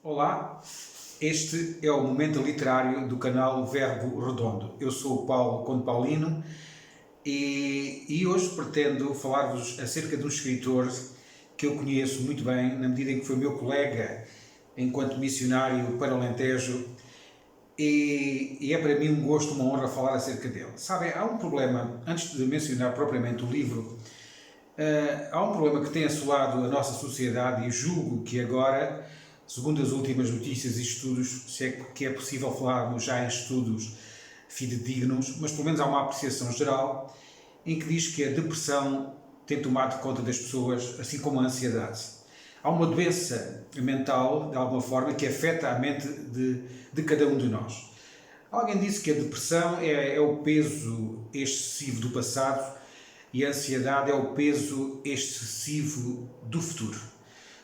Olá, este é o momento literário do canal Verbo Redondo. Eu sou o Paulo Conde Paulino e hoje pretendo falar-vos acerca de um escritor que eu conheço muito bem, na medida em que foi meu colega enquanto missionário para o Alentejo, e é para mim um gosto, uma honra falar acerca dele. Sabem, há um problema, antes de mencionar propriamente o livro, há um problema que tem assolado a nossa sociedade e julgo que agora, segundo as últimas notícias e estudos, se é que é possível falarmos já em estudos fidedignos, mas pelo menos há uma apreciação geral em que diz que a depressão tem tomado conta das pessoas, assim como a ansiedade. Há uma doença mental, de alguma forma, que afeta a mente de cada um de nós. Alguém disse que a depressão é o peso excessivo do passado e a ansiedade é o peso excessivo do futuro.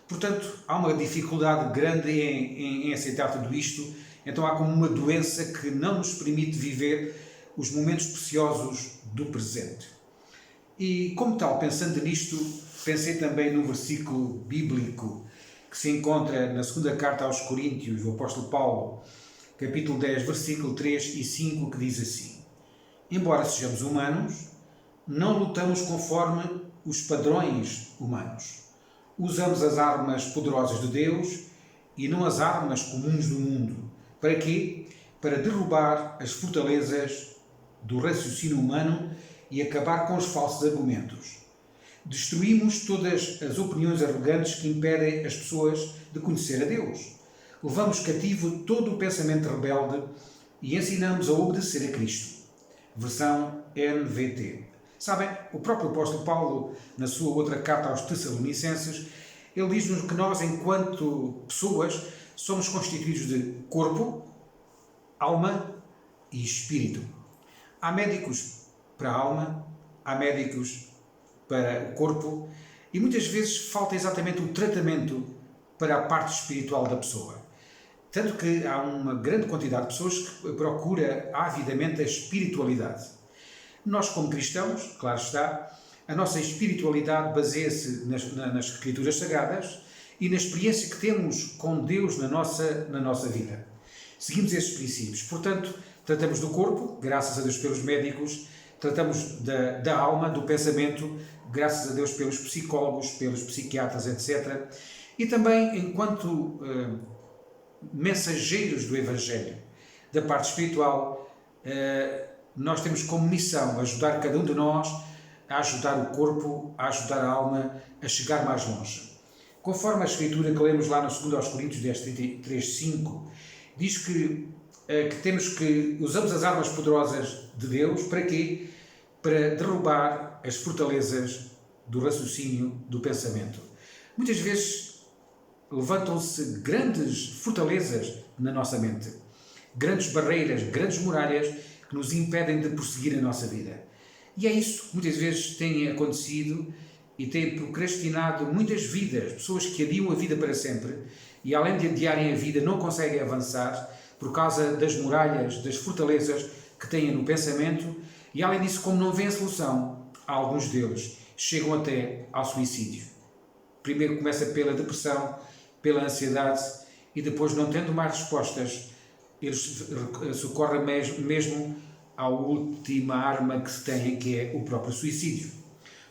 Portanto, há uma dificuldade grande em aceitar tudo isto, então há como uma doença que não nos permite viver os momentos preciosos do presente. E, como tal, pensando nisto, pensei também num versículo bíblico que se encontra na segunda carta aos Coríntios, do apóstolo Paulo, capítulo 10, versículo 3 e 5, que diz assim: Embora sejamos humanos, não lutamos conforme os padrões humanos. Usamos as armas poderosas de Deus e não as armas comuns do mundo. Para quê? Para derrubar as fortalezas do raciocínio humano e acabar com os falsos argumentos. Destruímos todas as opiniões arrogantes que impedem as pessoas de conhecer a Deus. Levamos cativo todo o pensamento rebelde e ensinamos a obedecer a Cristo. Versão NVT. Sabem, o próprio apóstolo Paulo, na sua outra carta aos Tessalonicenses, ele diz-nos que nós, enquanto pessoas, somos constituídos de corpo, alma e espírito. Há médicos para a alma, há médicos para o corpo e muitas vezes falta exatamente o tratamento para a parte espiritual da pessoa. Tanto que há uma grande quantidade de pessoas que procura avidamente a espiritualidade. Nós, como cristãos, claro está, a nossa espiritualidade baseia-se nas Escrituras Sagradas e na experiência que temos com Deus na nossa vida. Seguimos esses princípios. Portanto, tratamos do corpo, graças a Deus pelos médicos, tratamos da alma, do pensamento, graças a Deus pelos psicólogos, pelos psiquiatras, etc. E também, enquanto mensageiros do Evangelho, da parte espiritual, nós temos como missão ajudar cada um de nós a ajudar o corpo, a ajudar a alma a chegar mais longe. Conforme a Escritura que lemos lá no 2 Coríntios 10, 33, 5, diz que usamos as armas poderosas de Deus para quê? Para derrubar as fortalezas do raciocínio, do pensamento. Muitas vezes levantam-se grandes fortalezas na nossa mente, grandes barreiras, grandes muralhas que nos impedem de prosseguir a nossa vida. E é isso que muitas vezes tem acontecido e tem procrastinado muitas vidas, pessoas que adiam a vida para sempre e, além de adiarem a vida, não conseguem avançar por causa das muralhas, das fortalezas que têm no pensamento e, além disso, como não vêem a solução, alguns deles chegam até ao suicídio. Primeiro começa pela depressão, pela ansiedade e depois, não tendo mais respostas, eles socorrem mesmo à última arma que se tem, que é o próprio suicídio.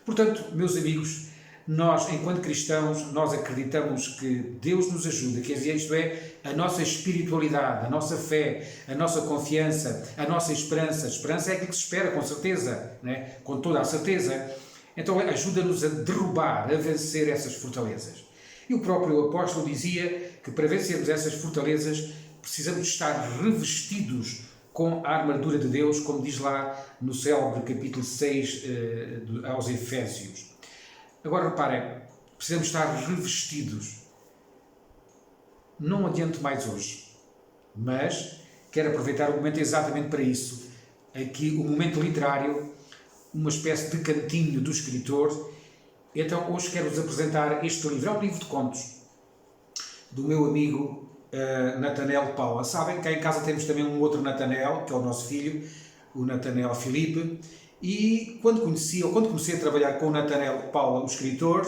Portanto, meus amigos, nós, enquanto cristãos, nós acreditamos que Deus nos ajuda, que isto é, a nossa espiritualidade, a nossa fé, a nossa confiança, a nossa esperança. A esperança é aquilo que se espera, com certeza, né? Com toda a certeza. Então, ajuda-nos a derrubar, a vencer essas fortalezas. E o próprio apóstolo dizia que para vencermos essas fortalezas precisamos estar revestidos com a armadura de Deus, como diz lá no célebre capítulo 6 aos Efésios. Agora reparem, precisamos estar revestidos. Não adianto mais hoje, mas quero aproveitar o momento exatamente para isso. Aqui o momento literário, uma espécie de cantinho do escritor. Então hoje quero-vos apresentar este livro. É um livro de contos do meu amigo Nathanael Paula. Sabem, cá em casa temos também um outro Nathanael, que é o nosso filho, o Nathanael Filipe, e quando comecei a trabalhar com o Nathanael Paula, o escritor,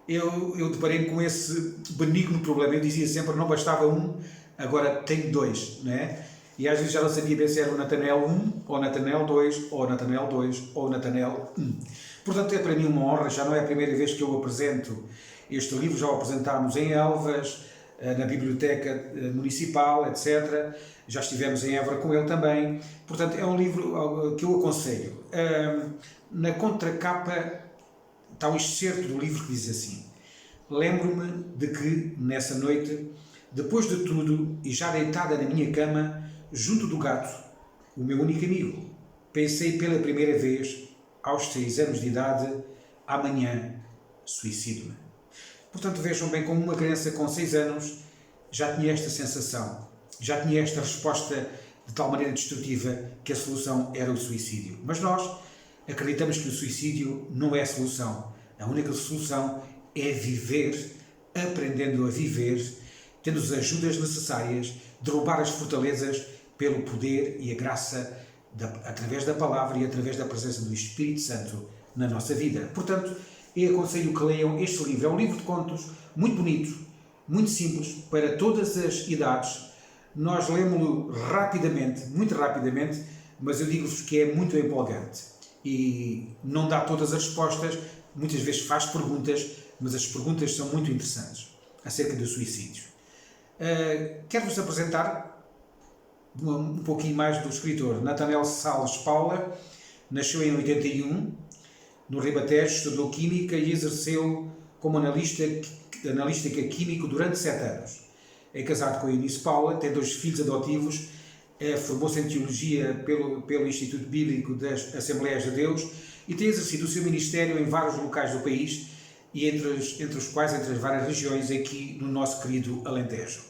eu deparei-me com esse benigno problema. Eu dizia sempre, não bastava um, agora tenho dois, não é? E às vezes já não sabia bem se era o Natanael 1, ou o Natanael 2, ou o Natanael 2, ou o Natanael 1. Portanto, é para mim uma honra, já não é a primeira vez que eu apresento este livro, já o apresentámos em Elvas, na Biblioteca Municipal, etc. Já estivemos em Évora com ele também. Portanto, é um livro que eu aconselho. Na contracapa está um excerto do livro que diz assim: lembro-me de que, nessa noite, depois de tudo e já deitada na minha cama, junto do gato, o meu único amigo, pensei pela primeira vez, aos 6 anos de idade, amanhã suicido-me. Portanto, vejam bem como uma criança com 6 anos já tinha esta sensação, já tinha esta resposta de tal maneira destrutiva que a solução era o suicídio. Mas nós acreditamos que o suicídio não é a solução. A única solução é viver, aprendendo a viver, tendo as ajudas necessárias, derrubar as fortalezas pelo poder e a graça através da palavra e através da presença do Espírito Santo na nossa vida. Portanto, eu aconselho que leiam este livro. É um livro de contos muito bonito, muito simples, para todas as idades. Nós lemos-lo rapidamente, muito rapidamente, mas eu digo-vos que é muito empolgante. E não dá todas as respostas, muitas vezes faz perguntas, mas as perguntas são muito interessantes acerca do suicídio. Quero-vos apresentar um pouquinho mais do escritor. Natanael Sales Paula nasceu em 81, no Ribatejo, estudou Química e exerceu como analista químico durante 7 anos. É casado com a Eunice Paula, tem 2 filhos adotivos, formou-se em Teologia pelo Instituto Bíblico das Assembleias de Deus e tem exercido o seu ministério em vários locais do país e entre os quais entre as várias regiões aqui no nosso querido Alentejo.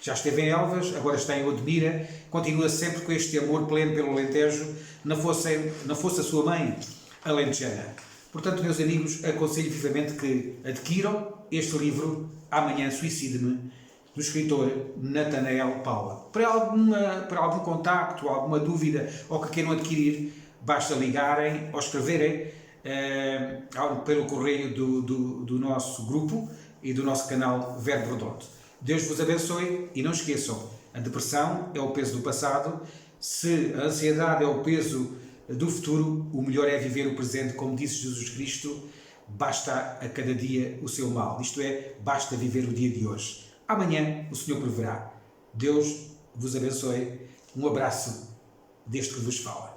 Já esteve em Elvas, agora está em Odmira, continua sempre com este amor pleno pelo Alentejo, não fosse a sua mãe alentejana. Portanto, meus amigos, aconselho vivamente que adquiram este livro, Amanhã Suicide-me, do escritor Natanael Paula. Para algum contacto, alguma dúvida ou que queiram adquirir, basta ligarem ou escreverem pelo correio do nosso grupo e do nosso canal Verbo Redondo. Deus vos abençoe e não esqueçam, a depressão é o peso do passado, se a ansiedade é o peso do futuro, o melhor é viver o presente, como disse Jesus Cristo, basta a cada dia o seu mal, isto é, basta viver o dia de hoje. Amanhã o Senhor proverá. Deus vos abençoe. Um abraço deste que vos fala.